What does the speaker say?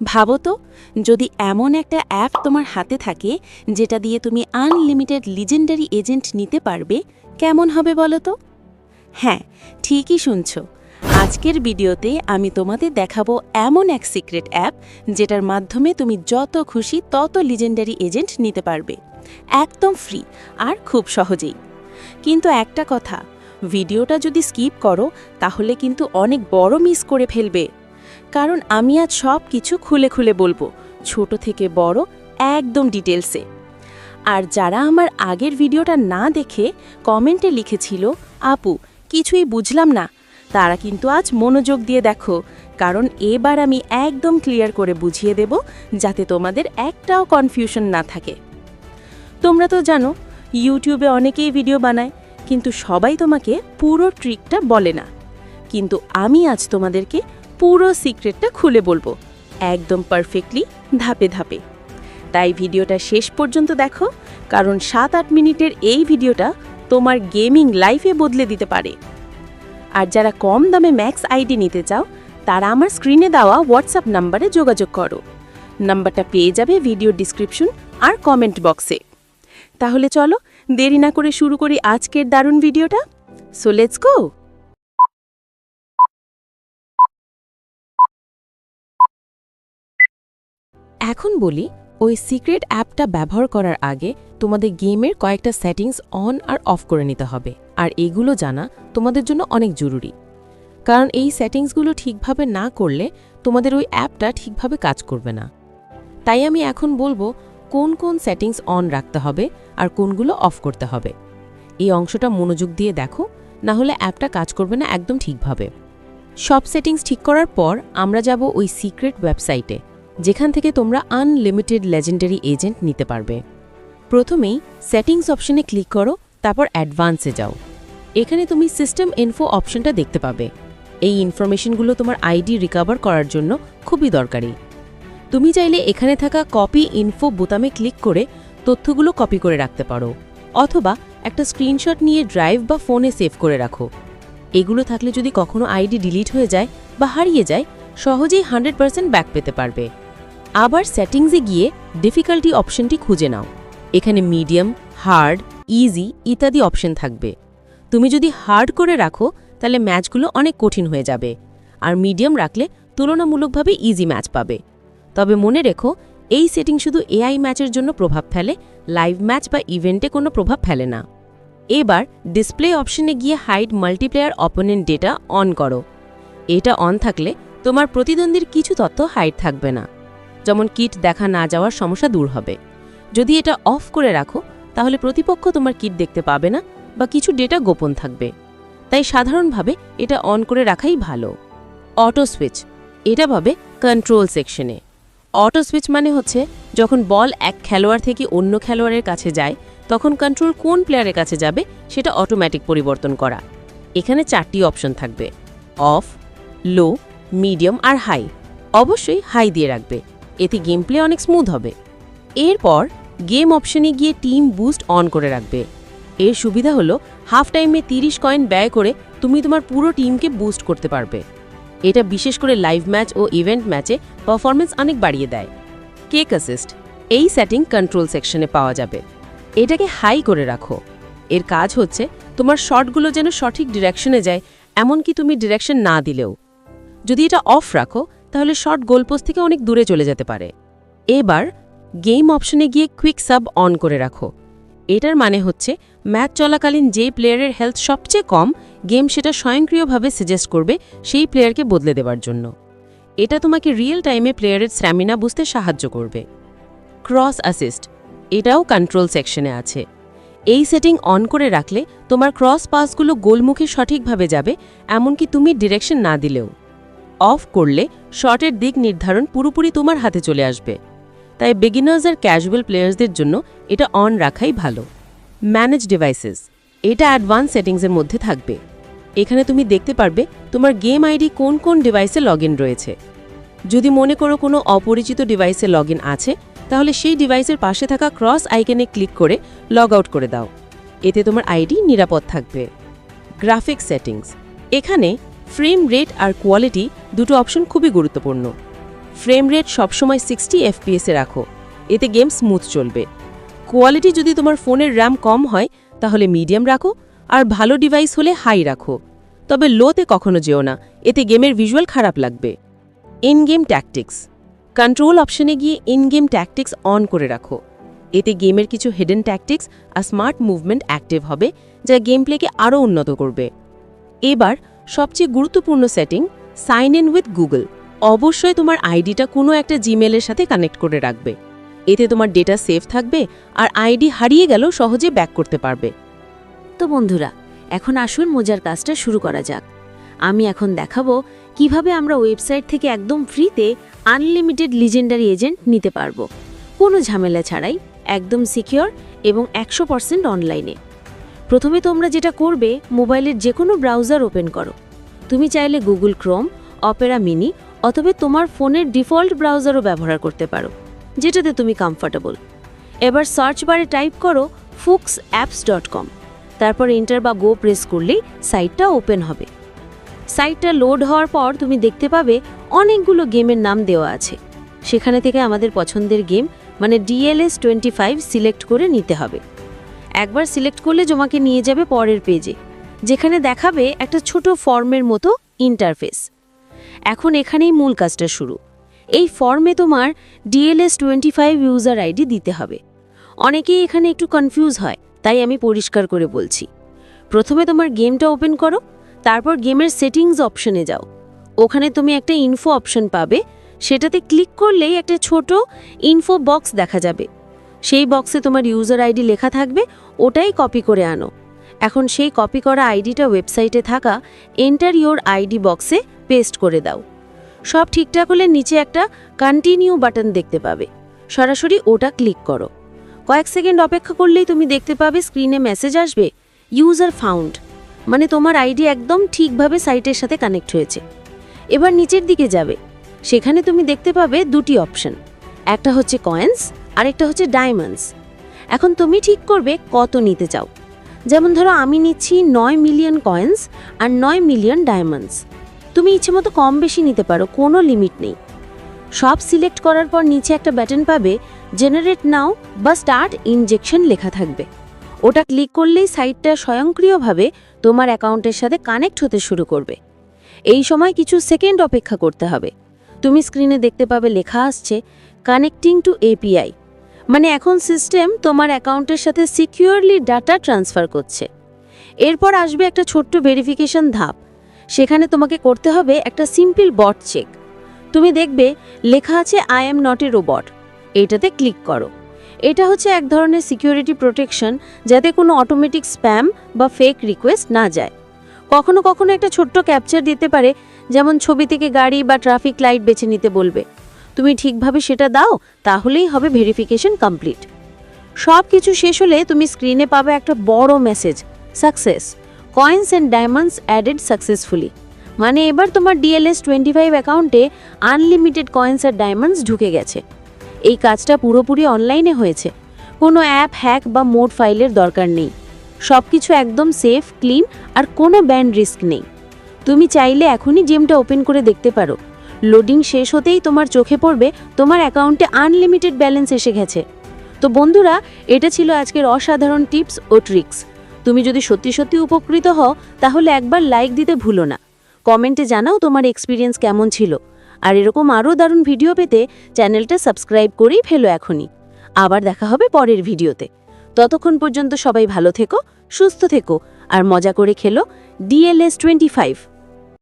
ভাবো তো, যদি এমন একটা অ্যাপ তোমার হাতে থাকে যেটা দিয়ে তুমি আনলিমিটেড লিজেন্ডারি এজেন্ট নিতে পারবে, কেমন হবে বলো তো? হ্যাঁ, ঠিকই শুনছ। আজকের ভিডিওতে আমি তোমাদের দেখাবো এমন এক সিক্রেট অ্যাপ যেটার মাধ্যমে তুমি যত খুশি তত লিজেন্ডারি এজেন্ট নিতে পারবে, একদম ফ্রি আর খুব সহজেই। কিন্তু একটা কথা, ভিডিওটা যদি স্কিপ করো তাহলে কিন্তু অনেক বড় মিস করে ফেলবে। কারণ আমি আজ সব কিছু খুলে খুলে বলবো, ছোট থেকে বড়, একদম ডিটেলসে। আর যারা আমার আগের ভিডিওটা না দেখে কমেন্টে লিখেছিল, আপু কিছুই বুঝলাম না, তারা কিন্তু আজ মনোযোগ দিয়ে দেখো, কারণ এবার আমি একদম ক্লিয়ার করে বুঝিয়ে দেব যাতে তোমাদের একটাও কনফিউশন না থাকে। তোমরা তো জানো, ইউটিউবে অনেকেই ভিডিও বানায়, কিন্তু সবাই তোমাকে পুরো ট্রিকটা বলে না। কিন্তু আমি আজ তোমাদেরকে পুরো সিক্রেটটা খুলে বলবো, একদম পারফেক্টলি, ধাপে ধাপে। তাই ভিডিওটা শেষ পর্যন্ত দেখো, কারণ 7-8 মিনিটের এই ভিডিওটা তোমার গেমিং লাইফে বদলে দিতে পারে। আর যারা কম দামে ম্যাক্স আইডি নিতে চাও, তারা আমার স্ক্রিনে দেওয়া হোয়াটসঅ্যাপ নাম্বারে যোগাযোগ করো। নাম্বারটা পেয়ে যাবে ভিডিও ডিসক্রিপশন আর কমেন্ট বক্সে। তাহলে চলো দেরি না করে শুরু করি আজকের দারুণ ভিডিওটা। So let's go. এখন বলি, ওই সিক্রেট অ্যাপটা ব্যবহার করার আগে তোমাদের গেমের কয়েকটা সেটিংস অন আর অফ করে নিতে হবে। আর এগুলো জানা তোমাদের জন্য অনেক জরুরি, কারণ এই সেটিংসগুলো ঠিকভাবে না করলে তোমাদের ওই অ্যাপটা ঠিকভাবে কাজ করবে না। তাই আমি এখন বলবো কোন কোন সেটিংস অন রাখতে হবে আর কোনগুলো অফ করতে হবে। এই অংশটা মনোযোগ দিয়ে দেখো, না হলে অ্যাপটা কাজ করবে না একদম ঠিকভাবে। সব সেটিংস ঠিক করার পর আমরা যাব ওই সিক্রেট ওয়েবসাইটে, যেখান থেকে তোমরা আনলিমিটেড লেজেন্ডারি এজেন্ট নিতে পারবে। প্রথমেই সেটিংস অপশনে ক্লিক করো, তারপর অ্যাডভান্সে যাও। এখানে তুমি সিস্টেম ইনফো অপশনটা দেখতে পাবে। এই ইনফরমেশনগুলো তোমার আইডি রিকভার করার জন্য খুবই দরকারি। তুমি চাইলে এখানে থাকা কপি ইনফো বোতামে ক্লিক করে তথ্যগুলো কপি করে রাখতে পারো, অথবা একটা স্ক্রিনশট নিয়ে ড্রাইভ বা ফোনে সেভ করে রাখো। এগুলো থাকলে যদি কখনো আইডি ডিলিট হয়ে যায় বা হারিয়ে যায়, সহজেই 100% ব্যাক পেতে পারবে। আবার সেটিংসে গিয়ে ডিফিকাল্টি অপশনটি খুঁজে নাও। এখানে মিডিয়াম, হার্ড, ইজি ইত্যাদি অপশন থাকবে। তুমি যদি হার্ড করে রাখো তাহলে ম্যাচগুলো অনেক কঠিন হয়ে যাবে, আর মিডিয়াম রাখলে তুলনামূলকভাবে ইজি ম্যাচ পাবে। তবে মনে রেখো, এই সেটিং শুধু এআই ম্যাচের জন্য প্রভাব ফেলে, লাইভ ম্যাচ বা ইভেন্টে কোনো প্রভাব ফেলে না। এবার ডিসপ্লে অপশনে গিয়ে hide multiplayer opponent data on করো। এটা অন থাকলে তোমার প্রতিদ্বন্দ্বীর কিছু তথ্য হাইড থাকবে না, যেমন কিট দেখা না যাওয়ার সমস্যা দূর হবে। যদি এটা অফ করে রাখো তাহলে প্রতিপক্ষ তোমার কিট দেখতে পাবে না বা কিছু ডেটা গোপন থাকবে। তাই সাধারণভাবে এটা অন করে রাখাই ভালো। অটো সুইচ, এটা পাবে কন্ট্রোল সেকশনে। অটো সুইচ মানে হচ্ছে যখন বল এক খেলোয়াড় থেকে অন্য খেলোয়াড়ের কাছে যায়, তখন কন্ট্রোল কোন প্লেয়ারের কাছে যাবে সেটা অটোমেটিক পরিবর্তন করা। এখানে 4টি অপশন থাকবে: অফ, লো, মিডিয়াম আর হাই। অবশ্যই হাই দিয়ে রাখবে, এতে গেম প্লে অনেক স্মুথ হবে। এরপর গেম অপশনে গিয়ে টিম বুস্ট অন করে রাখবে। এর সুবিধা হলো হাফ টাইমে 30 কয়েন ব্যয় করে তুমি তোমার পুরো টিমকে বুস্ট করতে পারবে। এটা বিশেষ করে লাইভ ম্যাচ ও ইভেন্ট ম্যাচে পারফরমেন্স অনেক বাড়িয়ে দেয়। কেক অ্যাসিস্ট, এই সেটিং কন্ট্রোল সেকশনে পাওয়া যাবে। এটাকে হাই করে রাখো। এর কাজ হচ্ছে তোমার শটগুলো যেন সঠিক ডিরেকশনে যায়, এমনকি তুমি ডিরেকশন না দিলেও। যদি এটা অফ রাখো তাহলে শট গোলপোস্ট থেকে অনেক দূরে চলে যেতে পারে। এবার গেম অপশনে গিয়ে কুইক সাব অন করে রাখো। এটার মানে হচ্ছে ম্যাচ চলাকালীন যে প্লেয়ারের হেলথ সবচেয়ে কম, গেম সেটা স্বয়ংক্রিয়ভাবে সাজেস্ট করবে সেই প্লেয়ারকে বদলে দেওয়ার জন্য। এটা তোমাকে রিয়েল টাইমে প্লেয়ারের স্ট্যামিনা বুঝতে সাহায্য করবে। ক্রস অ্যাসিস্ট, এটাও কন্ট্রোল সেকশনে আছে। এই সেটিং অন করে রাখলে তোমার ক্রস পাসগুলো গোলমুখে সঠিকভাবে যাবে, এমনকি তুমি ডিরেকশন না দিলেও। অফ করলে শটের দিক নির্ধারণ পুরোপুরি তোমার হাতে চলে আসবে। তাই বিগিনার্স আর ক্যাজুয়াল প্লেয়ার্সদের জন্য এটা অন রাখাই ভালো। ম্যানেজ ডিভাইসেস, এটা অ্যাডভান্স সেটিংসের মধ্যে থাকবে। এখানে তুমি দেখতে পারবে তোমার গেম আইডি কোন কোন ডিভাইসে লগ ইন রয়েছে। যদি মনে করো কোনো অপরিচিত ডিভাইসে লগ ইন আছে, তাহলে সেই ডিভাইসের পাশে থাকা ক্রস আইকনে ক্লিক করে লগ আউট করে দাও। এতে তোমার আইডি নিরাপদ থাকবে। গ্রাফিক্স সেটিংস, এখানে ফ্রেম রেট আর কোয়ালিটি দুটো অপশন খুবই গুরুত্বপূর্ণ। ফ্রেম রেট সবসময় 60 FPS-এ রাখো, এতে গেম স্মুথ চলবে। কোয়ালিটি যদি তোমার ফোনের র্যাম কম হয় তাহলে মিডিয়াম রাখো, আর ভালো ডিভাইস হলে হাই রাখো। তবে লোতে কখনো যেও না, এতে গেমের ভিজুয়াল খারাপ লাগবে। ইন গেম ট্যাকটিক্স, কন্ট্রোল অপশনে গিয়ে ইন গেম ট্যাকটিক্স অন করে রাখো। এতে গেমের কিছু হিডেন ট্যাকটিক্স আর স্মার্ট মুভমেন্ট অ্যাক্টিভ হবে, যা গেম প্লেকে আরও উন্নত করবে। এবার সবচেয়ে গুরুত্বপূর্ণ setting, sign in with Google. অবশ্যই তোমার আইডিটা কোনো একটা জিমেলের সাথে কানেক্ট করে রাখবে। এতে তোমার ডেটা সেফ থাকবে আর আইডি হারিয়ে গেলেও সহজে ব্যাক করতে পারবে। তো বন্ধুরা, এখন আসুন মজার কাজটা শুরু করা যাক। আমি এখন দেখাবো কিভাবে আমরা ওয়েবসাইট থেকে একদম ফ্রিতে আনলিমিটেড লিজেন্ডারি এজেন্ট নিতে পারবো, কোনো ঝামেলা ছাড়াই, একদম সিকিউর এবং 100% অনলাইনে। প্রথমে তোমরা যেটা করবে, মোবাইলের যে কোনো ব্রাউজার ওপেন করো। তুমি চাইলে গুগল ক্রোম, অপেরা মিনি অথবা তোমার ফোনের ডিফল্ট ব্রাউজারও ব্যবহার করতে পারো, যেটাতে তুমি কমফর্টেবল। এবার সার্চ বারে টাইপ করো fuxapps.com, তারপর এন্টার বা গো প্রেস করলেই সাইটটা ওপেন হবে। সাইটটা লোড হওয়ার পর তুমি দেখতে পাবে অনেকগুলো গেমের নাম দেওয়া আছে। সেখানে থেকে আমাদের পছন্দের গেম মানে DLS25 সিলেক্ট করে নিতে হবে। একবার সিলেক্ট করলে তোমাকে নিয়ে যাবে পরের পেজে, যেখানে দেখাবে একটা ছোট ফর্মের মতো ইন্টারফেস। এখন এখানেই মূল কাজটা শুরু। এই ফর্মে তোমার DLS25 ইউজার আইডি দিতে হবে। অনেকেই এখানে একটু কনফিউজ হয়, তাই আমি পরিষ্কার করে বলছি। প্রথমে তোমার গেমটা ওপেন করো, তারপর গেমের সেটিংস অপশনে যাও। ওখানে তুমি একটা ইনফো অপশন পাবে, সেটাতে ক্লিক করলেই একটা ছোট ইনফো বক্স দেখা যাবে। সেই বক্সে তোমার ইউজার আইডি লেখা থাকবে, ওটাই কপি করে আনো। এখন সেই কপি করা আইডিটা ওয়েবসাইটে থাকা এন্টার ইওর আইডি বক্সে পেস্ট করে দাও। সব ঠিকঠাক হলে নিচে একটা কন্টিনিউ বাটন দেখতে পাবে, সরাসরি ওটা ক্লিক করো। কয়েক সেকেন্ড অপেক্ষা করলেই তুমি দেখতে পাবে স্ক্রিনে মেসেজ আসবে, ইউজার ফাউন্ড, মানে তোমার আইডি একদম ঠিকভাবে সাইটের সাথে কানেক্ট হয়েছে। এবার নিচের দিকে যাবে, সেখানে তুমি দেখতে পাবে দুটি অপশন, একটা হচ্ছে কয়েন্স আর একটা হচ্ছে ডায়মন্ডস। এখন তুমি ঠিক করবে কত নিতে চাও। যেমন ধরো আমি নিচ্ছি 9 million coins are 9 million diamonds. তুমি ইচ্ছে মতো কম বেশি নিতে পারো, কোনো লিমিট নেই। সব সিলেক্ট করার পর নিচে একটা বাটন পাবে, জেনারেট নাও বা স্টার্ট ইনজেকশন লেখা থাকবে। ওটা ক্লিক করলেই সাইটটা স্বয়ংক্রিয়ভাবে তোমার অ্যাকাউন্টের সাথে কানেক্ট হতে শুরু করবে। এই সময় কিছু সেকেন্ড অপেক্ষা করতে হবে। তুমি স্ক্রিনে দেখতে পাবে লেখা আসছে কানেক্টিং টু এপিআই, মানে এখন সিস্টেম তোমার অ্যাকাউন্টের সাথে সিকিউরলি ডাটা ট্রান্সফার করছে। এরপর আসবে একটা ছোট্ট ভেরিফিকেশন ধাপ। সেখানে তোমাকে করতে হবে একটা সিম্পল বট চেক। তুমি দেখবে লেখা আছে I am not a robot, এটাতে ক্লিক করো। এটা হচ্ছে এক ধরনের সিকিউরিটি প্রোটেকশন, যাতে কোনো অটোমেটিক স্প্যাম বা ফেক রিকোয়েস্ট না যায়। কখনো কখনো একটা ছোট্ট ক্যাপচার দিতে পারে, যেমন ছবি থেকে গাড়ি বা ট্রাফিক লাইট বেছে নিতে বলবে। তুমি ঠিকভাবে সেটা দাও, তাহলেই হবে ভেরিফিকেশন কমপ্লিট। সব কিছু শেষ হলে তুমি স্ক্রিনে পাবে একটা বড় message, success, coins and diamonds added successfully, মানে এবার তোমার DLS25 অ্যাকাউন্টে আনলিমিটেড কয়েন্স আর ডায়মন্ডস ঢুকে গেছে। এই কাজটা পুরোপুরি অনলাইনে হয়েছে, কোনো অ্যাপ হ্যাক বা মোড ফাইলের দরকার নেই। সব কিছু একদম সেফ, ক্লিন আর কোনো ব্যান্ড রিস্ক নেই। তুমি চাইলে এখনই গেমটা ওপেন করে দেখতে পারো। লোডিং শেষ হতেই তোমার চোখে পড়বে তোমার অ্যাকাউন্টে আনলিমিটেড ব্যালেন্স এসে গেছে। তো বন্ধুরা, এটা ছিল আজকের অসাধারণ টিপস ও ট্রিক্স। তুমি যদি সত্যি সত্যি উপকৃত হও, তাহলে একবার লাইক দিতে ভুলো না। কমেন্টে জানাও তোমার এক্সপিরিয়েন্স কেমন ছিল। আর এরকম আরও দারুণ ভিডিও পেতে চ্যানেলটা সাবস্ক্রাইব করেই ফেলো এখনই। আবার দেখা হবে পরের ভিডিওতে। ততক্ষণ পর্যন্ত সবাই ভালো থেকো, সুস্থ থেকো আর মজা করে খেলো DLS25।